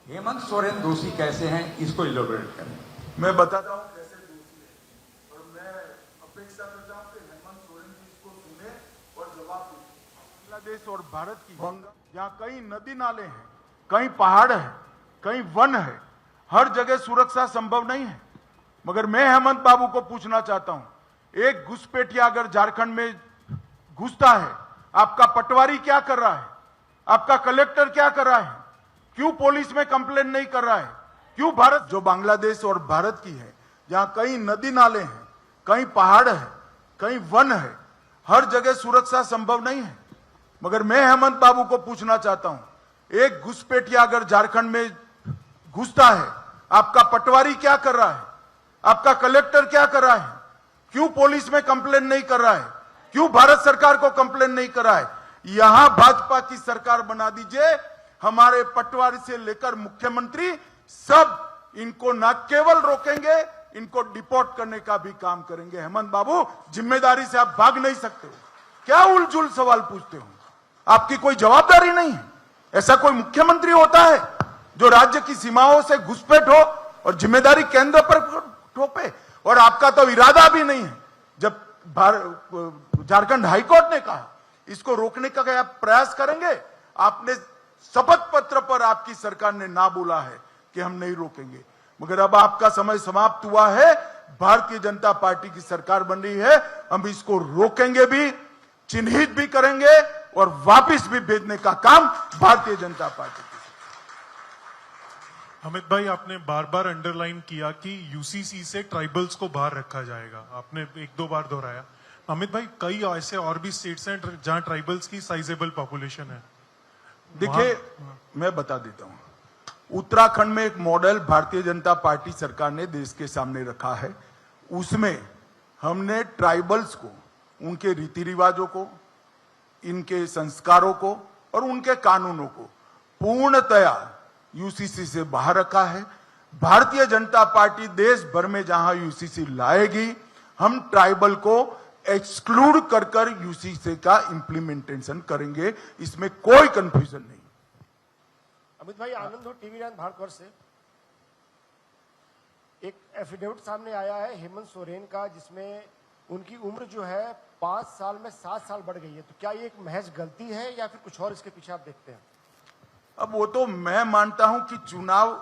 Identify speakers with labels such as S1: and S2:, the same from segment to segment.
S1: हेमंत सोरेन दोषी कैसे हैं, इसको इलोबरेट करें।
S2: मैं बताता हूँ कैसे दोषी है और मैं अपेक्षा करता हूँ कि हेमंत सोरेन जी इसको सुने और जवाब दें। बांग्लादेश और भारत की जहाँ कई नदी नाले हैं, कई पहाड़ है, कई वन है, हर जगह सुरक्षा संभव नहीं है। मगर मैं हेमंत बाबू को पूछना चाहता हूँ, एक घुसपैठिया अगर झारखंड में घुसता है, आपका पटवारी क्या कर रहा है, आपका कलेक्टर क्या कर रहा है, क्यों पुलिस में कंप्लेन नहीं कर रहा है, क्यों भारत जो बांग्लादेश और भारत की है, जहां कई नदी नाले हैं, कई पहाड़ है, कई वन है, हर जगह सुरक्षा संभव नहीं है। मगर मैं हेमंत बाबू को पूछना चाहता हूं, एक घुसपैठिया अगर झारखंड में घुसता है, आपका पटवारी क्या कर रहा है, आपका कलेक्टर क्या कर रहा है, क्यों पुलिस में कंप्लेन नहीं कर रहा है, क्यों भारत सरकार को कंप्लेन नहीं कर रहा है। यहां भाजपा की सरकार बना दीजिए, हमारे पटवारी से लेकर मुख्यमंत्री सब इनको न केवल रोकेंगे, इनको डिपोर्ट करने का भी काम करेंगे। हेमंत बाबू, जिम्मेदारी से आप भाग नहीं सकते हो। क्या उलझुल सवाल पूछते हो, आपकी कोई जवाबदारी नहीं है। ऐसा कोई मुख्यमंत्री होता है जो राज्य की सीमाओं से घुसपैठ हो और जिम्मेदारी केंद्र पर थोपे? और आपका तो इरादा भी नहीं है। जब झारखंड हाईकोर्ट ने कहा इसको रोकने का क्या प्रयास करेंगे, आपने शपथ पत्र पर आपकी सरकार ने ना बोला है कि हम नहीं रोकेंगे। मगर अब आपका समय समाप्त हुआ है, भारतीय जनता पार्टी की सरकार बन रही है, हम इसको रोकेंगे भी, चिन्हित भी करेंगे और वापस भी भेजने का काम भारतीय जनता पार्टी की।
S3: अमित भाई, आपने बार बार अंडरलाइन किया कि यूसीसी से ट्राइबल्स को बाहर रखा जाएगा, आपने एक दो बार दोहराया। अमित भाई, कई ऐसे और भी स्टेट्स हैं जहां ट्राइबल्स की साइजेबल पॉपुलेशन है।
S2: देखिए, मैं बता देता हूं, उत्तराखंड में एक मॉडल भारतीय जनता पार्टी सरकार ने देश के सामने रखा है। उसमें हमने ट्राइबल्स को, उनके रीति रिवाजों को, इनके संस्कारों को और उनके कानूनों को पूर्णतया यूसीसी से बाहर रखा है। भारतीय जनता पार्टी देश भर में जहां यूसीसी लाएगी, हम ट्राइबल को एक्सक्लूड कर कर यूसीसी का इंप्लीमेंटेशन करेंगे, इसमें कोई कंफ्यूजन नहीं।
S4: अमित भाई, आनंद हो, टीवी 9 भारतवर्ष से। एक एफिडेविट सामने आया है हेमंत सोरेन का, जिसमें उनकी उम्र जो है 5 साल में 7 साल बढ़ गई है। तो क्या ये एक महज गलती है या फिर कुछ और इसके पीछे आप देखते हैं?
S2: अब वो तो मैं मानता हूं कि चुनाव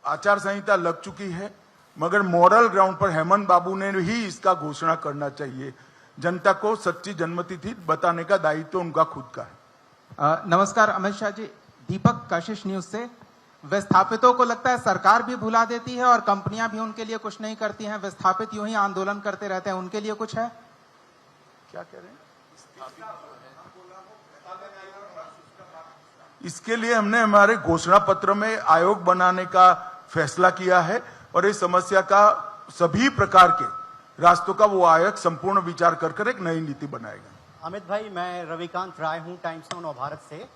S2: आचार संहिता लग चुकी है, मगर मॉरल ग्राउंड पर हेमंत बाबू ने ही इसका घोषणा करना चाहिए। जनता को सच्ची जन्मतिथि बताने का दायित्व तो उनका खुद का है।
S5: नमस्कार अमित शाह जी, दीपक कशिश न्यूज से। विस्थापितों को लगता है सरकार भी भुला देती है और कंपनियां भी उनके लिए कुछ नहीं करती हैं, विस्थापित यूं ही आंदोलन करते रहते हैं, उनके लिए कुछ है?
S2: क्या कह रहे हैं? इसके लिए हमने हमारे घोषणा पत्र में आयोग बनाने का फैसला किया है और इस समस्या का सभी प्रकार के रास्तों का वो आयोग संपूर्ण विचार कर एक नई नीति बनाएगा।
S6: अमित भाई, मैं रविकांत राय हूं, टाइम्स नाउ नवभारत से।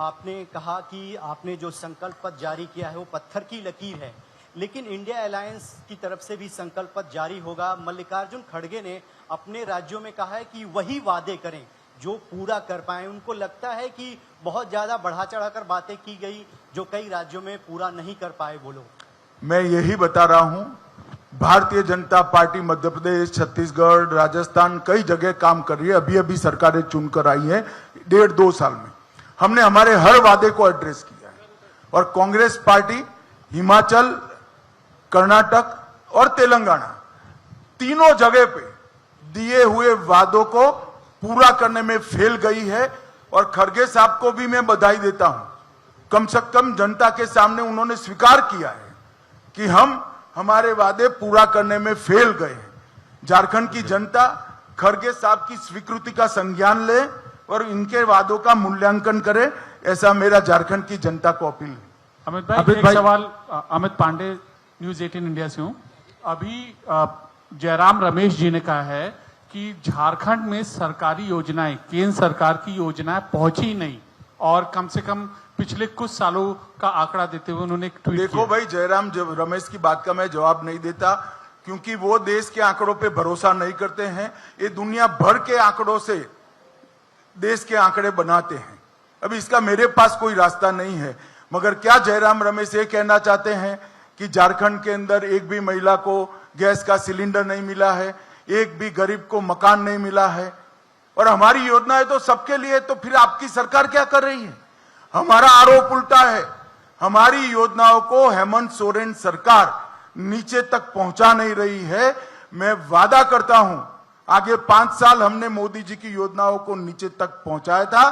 S6: आपने कहा कि आपने जो संकल्प पत्र जारी किया है वो पत्थर की लकीर है, लेकिन इंडिया अलायंस की तरफ से भी संकल्प पत्र जारी होगा। मल्लिकार्जुन खड़गे ने अपने राज्यों में कहा है कि वही वादे करें जो पूरा कर पाए। उनको लगता है कि बहुत ज्यादा बढ़ा चढ़ाकर बातें की गई जो कई राज्यों में पूरा नहीं कर पाए वो लोग।
S2: मैं यही बता रहा हूं, भारतीय जनता पार्टी मध्य प्रदेश, छत्तीसगढ़, राजस्थान कई जगह काम कर रही है। अभी अभी सरकारें चुनकर आई है 1.5-2 साल में। हमने हमारे हर वादे को एड्रेस किया है और कांग्रेस पार्टी हिमाचल, कर्नाटक और तेलंगाना तीनों जगह पे दिए हुए वादों को पूरा करने में फेल गई है। और खड़गे साहब को भी मैं बधाई देता हूं, कम से कम जनता के सामने उन्होंने स्वीकार किया है कि हम हमारे वादे पूरा करने में फेल गए हैं। झारखंड की जनता खड़गे साहब की स्वीकृति का संज्ञान ले और इनके वादों का मूल्यांकन करे, ऐसा मेरा झारखंड की जनता को अपील है।
S7: अमित भाई, एक सवाल। अमित पांडे, न्यूज 18 इंडिया से हूं। अभी जयराम रमेश जी ने कहा है कि झारखंड में सरकारी योजनाएं, केंद्र सरकार की योजनाएं पहुंची नहीं, और कम से कम पिछले कुछ सालों का आंकड़ा देते हुए उन्होंने एक ट्वीट
S2: देखो भाई, जयराम रमेश की बात का मैं जवाब नहीं देता, क्योंकि वो देश के आंकड़ों पे भरोसा नहीं करते हैं। ये दुनिया भर के आंकड़ों से देश के आंकड़े बनाते हैं। अब इसका मेरे पास कोई रास्ता नहीं है। मगर क्या जयराम रमेश ये कहना चाहते हैं कि झारखंड के अंदर एक भी महिला को गैस का सिलेंडर नहीं मिला है, एक भी गरीब को मकान नहीं मिला है, और हमारी योजनाएं तो सबके लिए, तो फिर आपकी सरकार क्या कर रही है? हमारा आरोप उल्टा है, हमारी योजनाओं को हेमंत सोरेन सरकार नीचे तक पहुंचा नहीं रही है। मैं वादा करता हूं, आगे 5 साल हमने मोदी जी की योजनाओं को नीचे तक पहुंचाया था।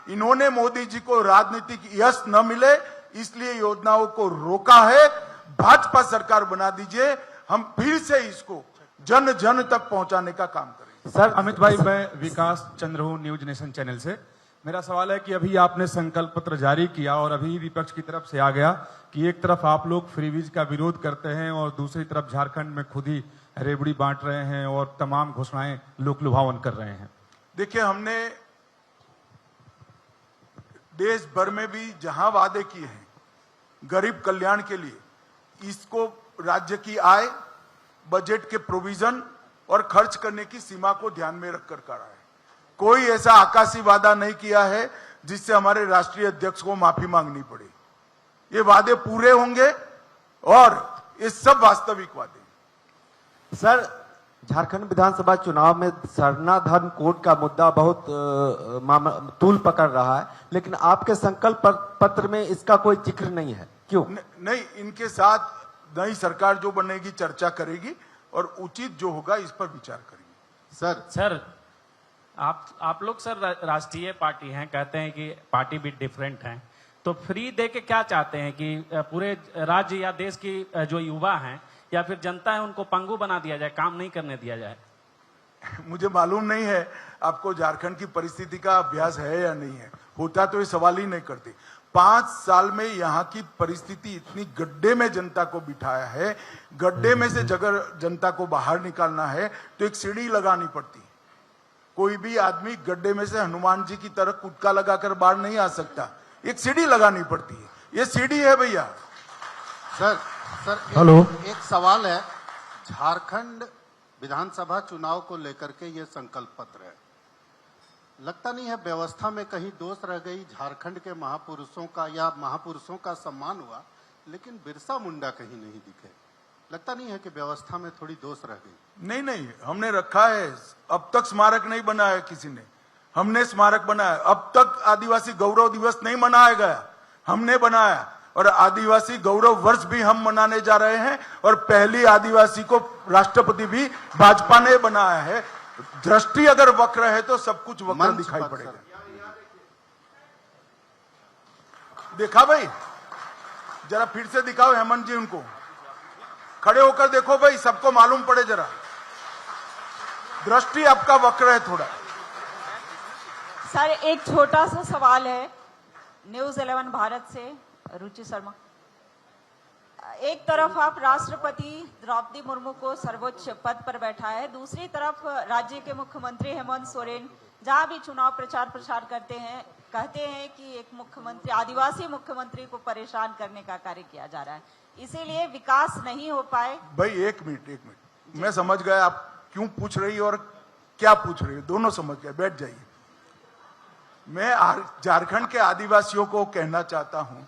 S2: इन्होंने मोदी जी को राजनीतिक यश न मिले इसलिए योजनाओं को रोका है। भाजपा सरकार बना दीजिए, हम फिर से इसको जन जन तक पहुंचाने का काम करेंगे।
S8: सर अमित भाई, मैं विकास चंद्र हूं, न्यूज नेशन चैनल से। मेरा सवाल है कि अभी आपने संकल्प पत्र जारी किया और अभी विपक्ष की तरफ से आ गया कि एक तरफ आप लोग फ्रीवीज का विरोध करते हैं और दूसरी तरफ झारखंड में खुद ही रेवड़ी बांट रहे हैं और तमाम घोषणाएं लोक लुभावन कर रहे हैं।
S2: देखिए, हमने देश भर में भी जहां वादे किए हैं गरीब कल्याण के लिए, इसको राज्य की आय, बजट के प्रोविजन और खर्च करने की सीमा को ध्यान में रखकर करा है। कोई ऐसा आकाशी वादा नहीं किया है जिससे हमारे राष्ट्रीय अध्यक्ष को माफी मांगनी पड़े। ये वादे पूरे होंगे और ये सब वास्तविक वादे।
S9: सर, झारखंड विधानसभा चुनाव में सरना धर्म कोड का मुद्दा बहुत तूल पकड़ रहा है, लेकिन आपके संकल्प पत्र में इसका कोई जिक्र नहीं है, क्यों?
S2: नहीं, इनके साथ नई सरकार जो बनेगी चर्चा करेगी और उचित जो होगा इस पर विचार करेंगे।
S10: सर आप लोग सर राष्ट्रीय पार्टी हैं, कहते हैं कि पार्टी भी डिफरेंट है, तो फ्री दे के क्या चाहते हैं कि पूरे राज्य या देश की जो युवा हैं या फिर जनता है उनको पंगु बना दिया जाए, काम नहीं करने दिया जाए?
S2: मुझे मालूम नहीं है आपको झारखंड की परिस्थिति का अभ्यास है या नहीं है, होता तो ये सवाल ही नहीं करते। 5 साल में यहाँ की परिस्थिति इतनी गड्ढे में जनता को बिठाया है, गड्ढे में से जगह जनता को बाहर निकालना है तो एक सीढ़ी लगानी पड़ती है। कोई भी आदमी गड्ढे में से हनुमान जी की तरह कुटका लगाकर बाहर नहीं आ सकता, एक सीढ़ी लगानी पड़ती है। ये सीढ़ी है भैया।
S11: सर
S8: हेलो,
S11: एक सवाल है, झारखंड विधानसभा चुनाव को लेकर के ये संकल्प पत्र है, लगता नहीं है व्यवस्था में कहीं दोष रह गई? झारखंड के महापुरुषों का या महापुरुषों का सम्मान हुआ, लेकिन बिरसा मुंडा कहीं नहीं दिखे। लगता नहीं है कि व्यवस्था में थोड़ी दोष रह गई?
S2: नहीं, हमने रखा है। अब तक स्मारक नहीं बनाया किसी ने, हमने स्मारक बनाया। अब तक आदिवासी गौरव दिवस नहीं मनाया गया, हमने बनाया। और आदिवासी गौरव वर्ष भी हम मनाने जा रहे हैं और पहली आदिवासी को राष्ट्रपति भी भाजपा ने बनाया है। दृष्टि अगर वक्र है तो सब कुछ वक्र दिखाई पड़ेगा। देखा भाई, जरा फिर से दिखाओ हेमंत जी, उनको खड़े होकर देखो भाई, सबको मालूम पड़े जरा। दृष्टि आपका वक्र है थोड़ा।
S12: सर, एक छोटा सा सवाल है न्यूज 11 भारत से, रुचि शर्मा। एक तरफ आप राष्ट्रपति द्रौपदी मुर्मू को सर्वोच्च पद पर बैठा है, दूसरी तरफ राज्य के मुख्यमंत्री हेमंत सोरेन जहां भी चुनाव प्रचार करते हैं कहते हैं कि एक मुख्यमंत्री, आदिवासी मुख्यमंत्री को परेशान करने का कार्य किया जा रहा है, इसीलिए विकास नहीं हो पाए।
S2: भाई एक मिनट, मैं समझ गया आप क्यों पूछ रही और क्या पूछ रही हो, दोनों समझ गए, बैठ जाइए। मैं झारखंड के आदिवासियों को कहना चाहता हूं,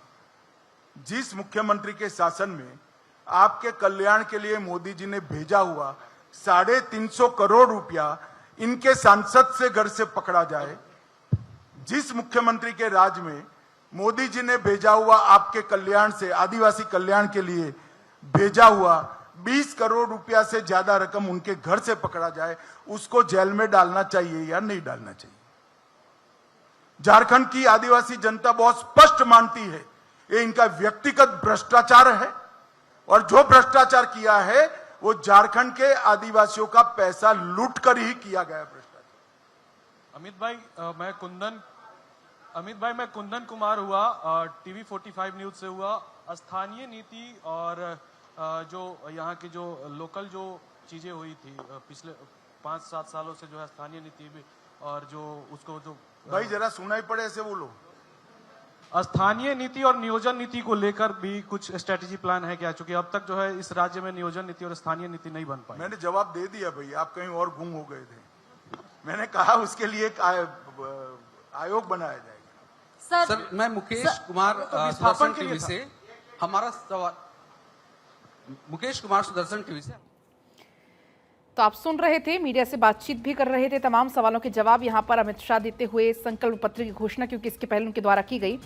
S2: जिस मुख्यमंत्री के शासन में आपके कल्याण के लिए मोदी जी ने भेजा हुआ 350 करोड़ रुपया इनके सांसद से घर से पकड़ा जाए, जिस मुख्यमंत्री के राज में मोदी जी ने भेजा हुआ आपके कल्याण से, आदिवासी कल्याण के लिए भेजा हुआ 20 करोड़ रुपया से ज्यादा रकम उनके घर से पकड़ा जाए, उसको जेल में डालना चाहिए या नहीं डालना चाहिए? झारखंड की आदिवासी जनता बहुत स्पष्ट मानती है ये इनका व्यक्तिगत भ्रष्टाचार है, और जो भ्रष्टाचार किया है वो झारखंड के आदिवासियों का पैसा लूट कर ही किया गया भ्रष्टाचार।
S3: अमित भाई, मैं कुंदन कुमार हुआ, टीवी 45 न्यूज से हुआ। स्थानीय नीति और जो यहाँ की जो लोकल जो चीजें हुई थी पिछले 5-7 सालों से, जो है स्थानीय नीति भी, और जो उसको जो
S2: भाई जरा सुनाई पड़े ऐसे बोलो।
S3: स्थानीय नीति और नियोजन नीति को लेकर भी कुछ स्ट्रेटेजी प्लान है क्या? चूंकि अब तक जो है इस राज्य में नियोजन नीति और स्थानीय नीति नहीं बन पाई।
S2: मैंने जवाब दे दिया भाई, आप कहीं और गुम हो गए थे। मैंने कहा उसके लिए एक आयोग बनाया जाएगा।
S13: सर मैं मुकेश कुमार सुदर्शन टीवी से, हमारा सवाल मुकेश कुमार सुदर्शन टीवी से।
S14: तो आप सुन रहे थे, मीडिया से बातचीत भी कर रहे थे, तमाम सवालों के जवाब यहां पर अमित शाह देते हुए संकल्प पत्र की घोषणा, क्योंकि इसके पहले उनके द्वारा की गई